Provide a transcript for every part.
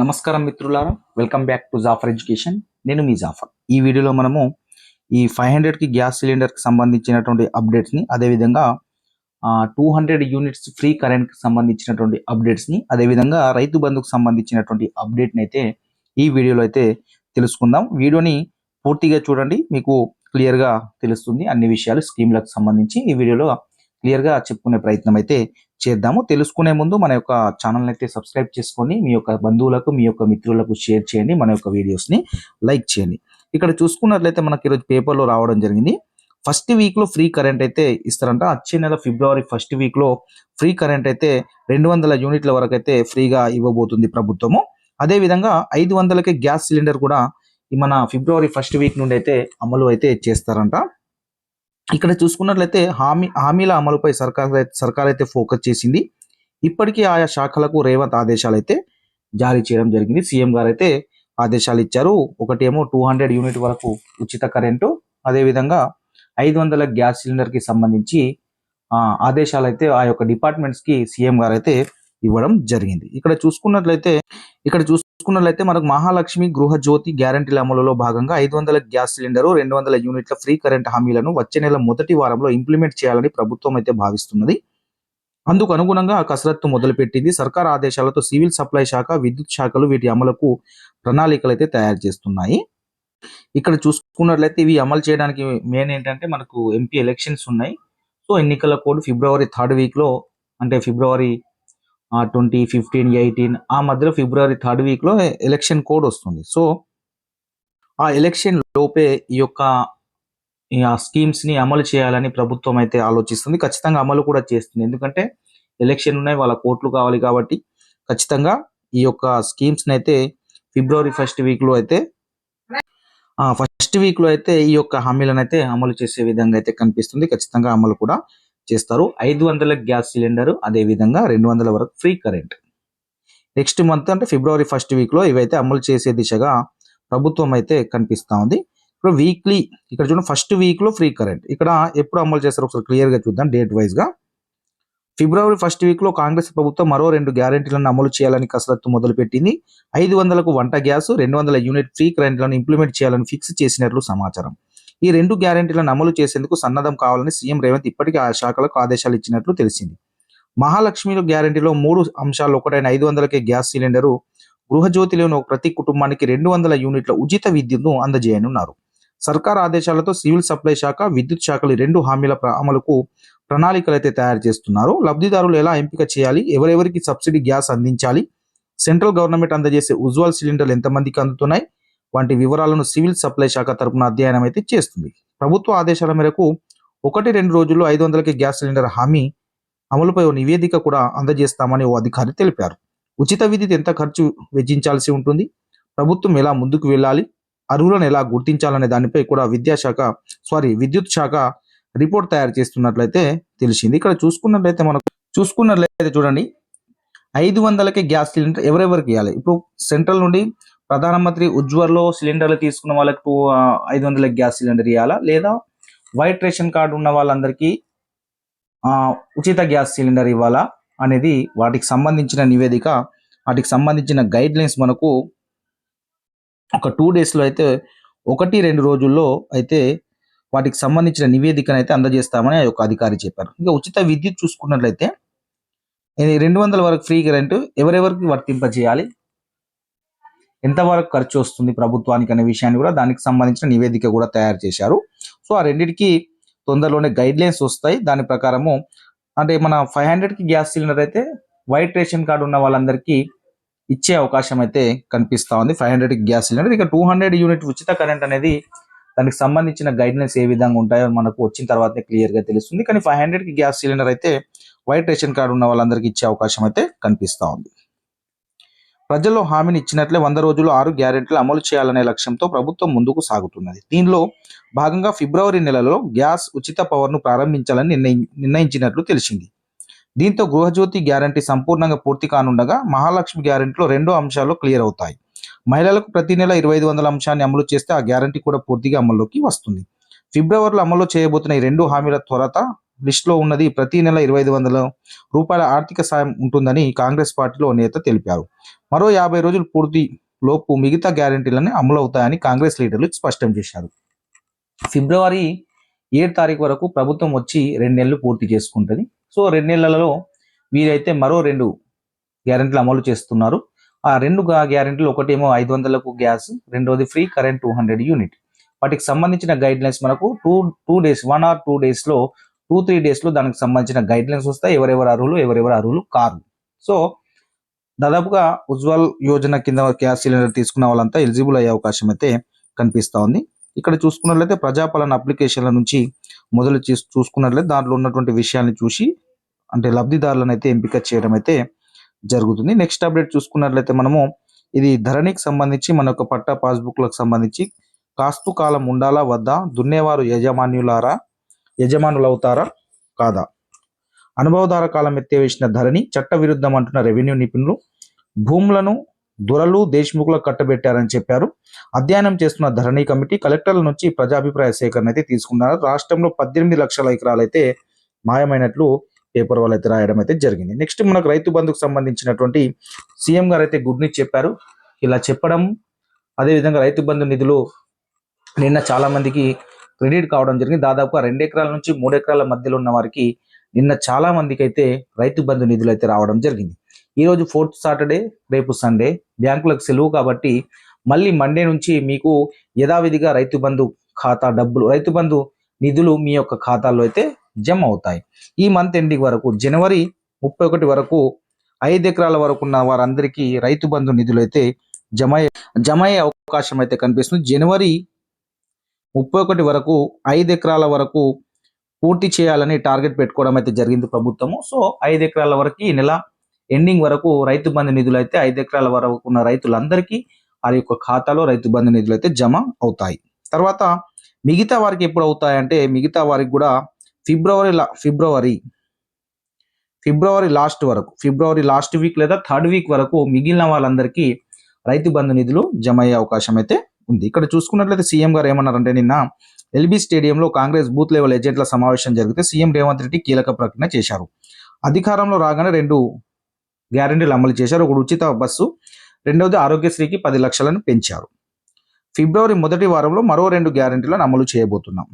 నమస్కారం మిత్రులారా, welcome back to Jafar education. నేను మీ జాఫర్. ఈ వీడియోలో మనము ఈ 500కి గ్యాస్ సిలిండర్కి సంబంధించినటువంటి అప్డేట్స్ని, అదేవిధంగా 200 యూనిట్స్ ఫ్రీ కరెంట్కి సంబంధించినటువంటి అప్డేట్స్ని, అదేవిధంగా రైతు బంధుకు సంబంధించినటువంటి అప్డేట్ని అయితే ఈ వీడియోలో అయితే తెలుసుకుందాం. వీడియోని పూర్తిగా చూడండి, మీకు క్లియర్గా తెలుస్తుంది అన్ని విషయాలు స్కీమ్లకు సంబంధించి. ఈ వీడియోలో క్లియర్గా చెప్పుకునే ప్రయత్నం అయితే చేద్దాము. తెలుసుకునే ముందు మన యొక్క ఛానల్ని అయితే సబ్స్క్రైబ్ చేసుకొని మీ యొక్క బంధువులకు, మీ యొక్క మిత్రులకు షేర్ చేయండి. మన యొక్క వీడియోస్ని లైక్ చేయండి. ఇక్కడ చూసుకున్నట్లయితే మనకి ఈరోజు పేపర్లో రావడం జరిగింది. ఫస్ట్ వీక్లో ఫ్రీ కరెంట్ అయితే ఇస్తారంట. వచ్చే నెల ఫిబ్రవరి ఫస్ట్ వీక్లో ఫ్రీ కరెంట్ అయితే 200 యూనిట్ల వరకు అయితే ఫ్రీగా ఇవ్వబోతుంది ప్రభుత్వము. అదేవిధంగా 500కి గ్యాస్ సిలిండర్ కూడా మన ఫిబ్రవరి ఫస్ట్ వీక్ నుండి అయితే అమలు అయితే చేస్తారంట. ఇక్కడ చూసుకున్నట్లయితే హామీల అమలుపై సర్కార్ అయితే ఫోకస్ చేసింది. ఇప్పటికీ ఆయా శాఖలకు రేవంత్ ఆదేశాలు అయితే జారీ చేయడం జరిగింది. సీఎం గారు అయితే ఆదేశాలు ఇచ్చారు. ఒకటేమో 200 యూనిట్ వరకు ఉచిత కరెంటు, అదేవిధంగా 500 గ్యాస్ సిలిండర్కి సంబంధించి ఆదేశాలు అయితే ఆ యొక్క డిపార్ట్మెంట్స్కి సీఎం గారు అయితే ఇవ్వడం జరిగింది. ఇక్కడ చూసుకున్నట్లయితే మనకు మహాలక్ష్మి గృహ జ్యోతి గ్యారంటీల అమలులో భాగంగా 500 గ్యాస్ సిలిండరు, 200 యూనిట్ల ఫ్రీ కరెంట్ హామీలను వచ్చే నెల మొదటి వారంలో ఇంప్లిమెంట్ చేయాలని ప్రభుత్వం అయితే భావిస్తున్నది. అందుకు అనుగుణంగా కసరత్తు మొదలుపెట్టింది. సర్కార్ ఆదేశాలతో సివిల్ సప్లై శాఖ, విద్యుత్ శాఖలు వీటి అమలుకు ప్రణాళికలు అయితే తయారు చేస్తున్నాయి. ఇక్కడ చూసుకున్నట్లయితే ఇవి అమలు చేయడానికి మెయిన్ ఏంటంటే మనకు ఎంపీ ఎలక్షన్స్ ఉన్నాయి. సో ఎన్నికల కోడ్ ఫిబ్రవరి 3rd వీక్లో, అంటే ఫిబ్రవరి 20, 15, 18 ఆ మధ్యలో ఫిబ్రవరి 3rd వీక్లో ఎలక్షన్ కోడ్ వస్తుంది. సో ఆ ఎలక్షన్ లోపే ఈ యొక్క స్కీమ్స్ని అమలు చేయాలని ప్రభుత్వం అయితే ఆలోచిస్తుంది. ఖచ్చితంగా అమలు కూడా చేస్తుంది. ఎందుకంటే ఎలక్షన్ ఉన్నాయి, వాళ్ళ కోట్లు కావాలి కాబట్టి ఖచ్చితంగా ఈ యొక్క స్కీమ్స్ని అయితే ఫిబ్రవరి ఫస్ట్ వీక్లో అయితే ఈ యొక్క హామీలను అయితే అమలు చేసే విధంగా అయితే కనిపిస్తుంది. ఖచ్చితంగా అమలు కూడా చేస్తారు. 500 గ్యాస్ సిలిండర్, అదేవిధంగా 200 వరకు ఫ్రీ కరెంట్ నెక్స్ట్ మంత్ అంటే ఫిబ్రవరి ఫస్ట్ వీక్లో ఇవైతే అమలు చేసే దిశగా ప్రభుత్వం అయితే కనిపిస్తూ ఉంది. ఇప్పుడు వీక్లీ ఇక్కడ చూడండి, ఫస్ట్ వీక్లో ఫ్రీ కరెంట్ ఇక్కడ ఎప్పుడు అమలు చేస్తారో ఒకసారి క్లియర్గా చూద్దాం డేట్ వైజ్గా. ఫిబ్రవరి ఫస్ట్ వీక్లో కాంగ్రెస్ ప్రభుత్వం మరో 2 గ్యారెంటీలను అమలు చేయాలని కసరత్తు మొదలుపెట్టింది. 500కు వంట గ్యాస్, 200 యూనిట్ ఫ్రీ కరెంట్లను ఇంప్లిమెంట్ చేయాలని ఫిక్స్ చేసినట్లు సమాచారం. ఈ 2 గ్యారెంటీలను అమలు చేసేందుకు సన్నద్ధం కావాలని సీఎం రేవంత్ ఇప్పటికే ఆ శాఖలకు ఆదేశాలు ఇచ్చినట్లు తెలిసింది. మహాలక్ష్మిలో గ్యారెంటీలో 3 అంశాలు ఒకటైన 500కే గ్యాస్ సిలిండరు, గృహజ్యోతిలోని ప్రతి కుటుంబానికి 200 యూనిట్ల ఉచిత విద్యుత్ను అందజేయనున్నారు. సర్కార్ ఆదేశాలతో సివిల్ సప్లై శాఖ, విద్యుత్ శాఖలు 2 హామీల అమలుకు ప్రణాళికలు అయితే తయారు చేస్తున్నారు. లబ్ధిదారులు ఎలా ఎంపిక చేయాలి, ఎవరెవరికి సబ్సిడీ గ్యాస్ అందించాలి, సెంట్రల్ గవర్నమెంట్ అందజేసే ఉజ్వల్ సిలిండర్లు ఎంతమందికి అందుతున్నాయి వంటి వివరాలను సివిల్ సప్లై శాఖ తరపున అధ్యయనం అయితే చేస్తుంది. ప్రభుత్వ ఆదేశాల మేరకు 1-2 రోజుల్లో 500కి గ్యాస్ సిలిండర్ హామీ అమలుపై ఓ నివేదిక కూడా అందజేస్తామని ఓ అధికారి తెలిపారు. ఉచిత విద్యుత్ ఎంత ఖర్చు వెచ్చించాల్సి ఉంటుంది, ప్రభుత్వం ఎలా ముందుకు వెళ్ళాలి, అర్హులను ఎలా గుర్తించాలనే దానిపై కూడా విద్యుత్ శాఖ రిపోర్ట్ తయారు చేస్తున్నట్లయితే తెలిసింది. ఇక్కడ చూసుకున్నట్లయితే చూడండి, 500కి గ్యాస్ సిలిండర్ ఎవరెవరికి ఇవ్వాలి. ఇప్పుడు సెంట్రల్ నుండి ప్రధానమంత్రి ఉజ్వల్లో సిలిండర్లు తీసుకున్న వాళ్ళకి 500 గ్యాస్ సిలిండర్ ఇవ్వాలా, లేదా వైట్ రేషన్ కార్డు ఉన్న వాళ్ళందరికీ ఉచిత గ్యాస్ సిలిండర్ ఇవ్వాలా అనేది వాటికి సంబంధించిన నివేదిక, వాటికి సంబంధించిన గైడ్ లైన్స్ మనకు ఒక 2 డేస్లో అయితే 1-2 రోజుల్లో అయితే వాటికి సంబంధించిన నివేదికను అయితే అందజేస్తామని ఆ యొక్క అధికారి చెప్పారు. ఇంకా ఉచిత విద్యుత్ చూసుకున్నట్లయితే 200 వరకు ఫ్రీ కరెంట్ ఎవరెవరికి వర్తింపజేయాలి, ఎంతవరకు ఖర్చు వస్తుంది ప్రభుత్వానికి అనే విషయాన్ని కూడా దానికి సంబంధించిన నివేదిక కూడా తయారు చేశారు. సో ఆ రెండింటికి తొందరలోనే గైడ్ లైన్స్ వస్తాయి. దాని ప్రకారము అంటే మన 500కి గ్యాస్ సిలిండర్ అయితే వైట్ రేషన్ కార్డు ఉన్న వాళ్ళందరికీ ఇచ్చే అవకాశం అయితే కనిపిస్తూ ఉంది 500కి గ్యాస్ సిలిండర్. ఇక 200 యూనిట్ ఉచిత కరెంట్ అనేది దానికి సంబంధించిన గైడ్ లైన్స్ ఏ విధంగా ఉంటాయో మనకు వచ్చిన తర్వాతే క్లియర్గా తెలుస్తుంది. కానీ 500కి గ్యాస్ సిలిండర్ అయితే వైట్ రేషన్ కార్డు ఉన్న వాళ్ళందరికీ ఇచ్చే అవకాశం అయితే కనిపిస్తూ ఉంది. ప్రజల్లో హామీని ఇచ్చినట్లే 100 రోజుల్లో 6 గ్యారెంటీలు అమలు చేయాలనే లక్ష్యంతో ప్రభుత్వం ముందుకు సాగుతున్నది. దీనిలో భాగంగా ఫిబ్రవరి నెలలో గ్యాస్ ఉచిత పవర్ను ప్రారంభించాలని నిర్ణయించినట్లు తెలిసింది. దీంతో గృహజ్యోతి గ్యారంటీ సంపూర్ణంగా పూర్తి కానుండగా మహాలక్ష్మి గ్యారంటీలో 2 అంశాలు క్లియర్ అవుతాయి. మహిళలకు ప్రతి నెల 2500 అంశాన్ని అమలు చేస్తే ఆ గ్యారంటీ కూడా పూర్తిగా అమల్లోకి వస్తుంది. ఫిబ్రవరిలో అమలు చేయబోతున్న ఈ 2 హామీల త్వరత లిస్టులో ఉన్నది ప్రతి నెల 2,500 రూపాయల ఆర్థిక సాయం ఉంటుందని కాంగ్రెస్ పార్టీలో నేత తెలిపారు. మరో 50 రోజులు పూర్తి లోపు మిగతా గ్యారెంటీలను అమలవుతాయని కాంగ్రెస్ లీడర్లు స్పష్టం చేశారు. ఫిబ్రవరి 7 తారీఖు వరకు ప్రభుత్వం వచ్చి 2 నెలలు పూర్తి చేసుకుంటుంది. సో 2 నెలలలో వీరైతే మరో 2 గ్యారెంటీలు అమలు చేస్తున్నారు. ఆ 2 గ్యారెంటీలు ఒకటేమో 500కు గ్యాస్, రెండోది ఫ్రీ కరెంట్ 200 యూనిట్. వాటికి సంబంధించిన గైడ్ లైన్స్ మనకు 2 డేస్ 1 ఆర్ 2 డేస్లో 2-3 డేస్లో దానికి సంబంధించిన గైడ్ లైన్స్ వస్తాయి. ఎవరెవరు అర్హులు కారు. సో దాదాపుగా ఉజ్వల్ యోజన కింద గ్యాస్ సిలిండర్ తీసుకున్న వాళ్ళంతా ఎలిజిబుల్ అయ్యే అవకాశం అయితే కనిపిస్తూ ఉంది. ఇక్కడ చూసుకున్నట్లయితే ప్రజాపాలన అప్లికేషన్ల నుంచి మొదలు చూసుకున్నట్లయితే దాంట్లో ఉన్నటువంటి విషయాన్ని చూసి అంటే లబ్ధిదారులను అయితే ఎంపిక చేయడం అయితే జరుగుతుంది. నెక్స్ట్ అప్డేట్ చూసుకున్నట్లయితే మనము ఇది ధరణికి సంబంధించి మన యొక్క పట్టా పాస్బుక్లకు సంబంధించి కాస్తు కాలం ఉండాలా వద్దా, దున్నేవారు యజమానులవుతారా కాదా, అనుభవధార కాలం ఎత్తివేసిన ధరణి చట్ట విరుద్ధం అంటున్న రెవెన్యూ నిపుణులు, భూములను దొరలు దేశ్ముఖులకు కట్టబెట్టారని చెప్పారు. అధ్యయనం చేస్తున్న ధరణి కమిటీ కలెక్టర్ల నుంచి ప్రజాభిప్రాయ సేకరణ అయితే తీసుకున్నారు. రాష్ట్రంలో 18 లక్షల ఎకరాలు అయితే మాయమైనట్లు పేపర్ వాళ్ళు అయితే రాయడం అయితే జరిగింది. నెక్స్ట్ మనకు రైతు బంధుకు సంబంధించినటువంటి సీఎం గారు అయితే గుడ్ న్యూస్ చెప్పారు. ఇలా చెప్పడం అదేవిధంగా రైతు బంధు నిధులు నిన్న చాలా మందికి క్రెడిట్ కావడం జరిగింది. దాదాపుగా 2 ఎకరాల నుంచి 3 ఎకరాల మధ్యలో ఉన్న వారికి నిన్న చాలా మందికి అయితే రైతు బంధు నిధులు అయితే రావడం జరిగింది. ఈరోజు 4th సాటర్డే, రేపు సండే, బ్యాంకులకు సెలవు కాబట్టి మళ్ళీ మండే నుంచి మీకు యథావిధిగా రైతు బంధు రైతు బంధు నిధులు మీ యొక్క ఖాతాల్లో అయితే జమ అవుతాయి. ఈ మంత్ ఎండింగ్ వరకు జనవరి 31 వరకు 5 ఎకరాల వరకు ఉన్న వారందరికీ రైతు బంధు నిధులు అయితే జమ అయ్యే అవకాశం అయితే కనిపిస్తుంది. జనవరి 31 వరకు 5 ఎకరాల వరకు పూర్తి చేయాలని టార్గెట్ పెట్టుకోవడం అయితే జరిగింది ప్రభుత్వము. సో 5 ఎకరాల వరకు ఈ నెల ఎండింగ్ వరకు రైతు బంధు నిధులు అయితే 5 ఎకరాల వరకు ఉన్న రైతులందరికీ వారి యొక్క ఖాతాలో రైతు బంధు నిధులు అయితే జమ అవుతాయి. తర్వాత మిగతా వారికి ఎప్పుడు అవుతాయంటే మిగతా వారికి కూడా ఫిబ్రవరి లాస్ట్ వీక్ లేదా 3rd వీక్ వరకు మిగిలిన వాళ్ళందరికీ రైతు బంధు నిధులు జమ అయ్యే అవకాశం అయితే ఉంది. ఇక్కడ చూసుకున్నట్లయితే సీఎం గారు ఏమన్నారంటే నిన్న ఎల్బీ స్టేడియంలో కాంగ్రెస్ బూత్ లెవెల్ ఏజెంట్ల సమావేశం జరిగితే సీఎం రేవంత్ రెడ్డి కీలక ప్రకటన చేశారు. అధికారంలో రాగానే 2 గ్యారెంటీలు అమలు చేశారు. ఒకటి ఉచిత బస్సు, రెండవది ఆరోగ్యశ్రీకి 10 లక్షలను పెంచారు. ఫిబ్రవరి మొదటి వారంలో మరో 2 గ్యారెంటీలను అమలు చేయబోతున్నాం.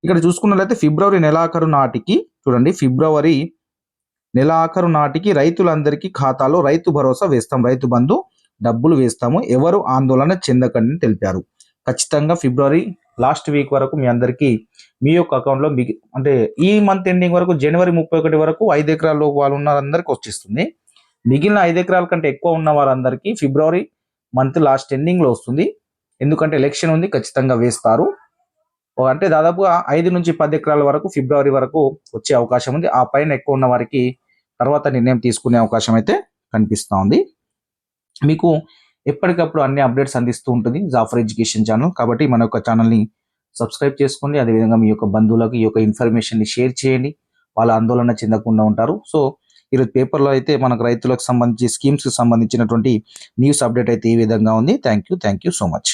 ఇక్కడ చూసుకున్నట్లయితే ఫిబ్రవరి నెలాఖరు నాటికి రైతులందరికీ ఖాతాలో రైతు భరోసా వేస్తాం, రైతు బంధు డబ్బులు వేస్తాము, ఎవరు ఆందోళన చెందకండి తెలిపారు. ఖచ్చితంగా ఫిబ్రవరి లాస్ట్ వీక్ వరకు మీ అందరికీ మీ యొక్క అకౌంట్లో అంటే ఈ మంత్ ఎండింగ్ వరకు జనవరి 31 వరకు 5 ఎకరాల్లో వాళ్ళు ఉన్న అందరికీ వచ్చేస్తుంది. మిగిలిన 5 ఎకరాల కంటే ఎక్కువ ఉన్న వారందరికీ ఫిబ్రవరి మంత్ లాస్ట్ ఎండింగ్లో వస్తుంది. ఎందుకంటే ఎలక్షన్ ఉంది, ఖచ్చితంగా వేస్తారు. అంటే దాదాపుగా 5 నుంచి 10 ఎకరాల వరకు ఫిబ్రవరి వరకు వచ్చే అవకాశం ఉంది. ఆ పైన ఎక్కువ ఉన్న వారికి తర్వాత నిర్ణయం తీసుకునే అవకాశం అయితే కనిపిస్తూ ఉంది. మీకు ఎప్పటికప్పుడు అన్ని అప్డేట్స్ అందిస్తూ ఉంటుంది జాఫర్ ఎడ్యుకేషన్ ఛానల్. కాబట్టి మన యొక్క ఛానల్ని సబ్స్క్రైబ్ చేసుకోండి. అదేవిధంగా మీ యొక్క బంధువులకు ఈ యొక్క ఇన్ఫర్మేషన్ని షేర్ చేయండి, వాళ్ళ ఆందోళన చెందకుండా ఉంటారు. సో ఈరోజు పేపర్లో అయితే మనకు రైతులకు సంబంధించి స్కీమ్స్కి సంబంధించినటువంటి న్యూస్ అప్డేట్ అయితే ఈ విధంగా ఉంది. Thank you so much.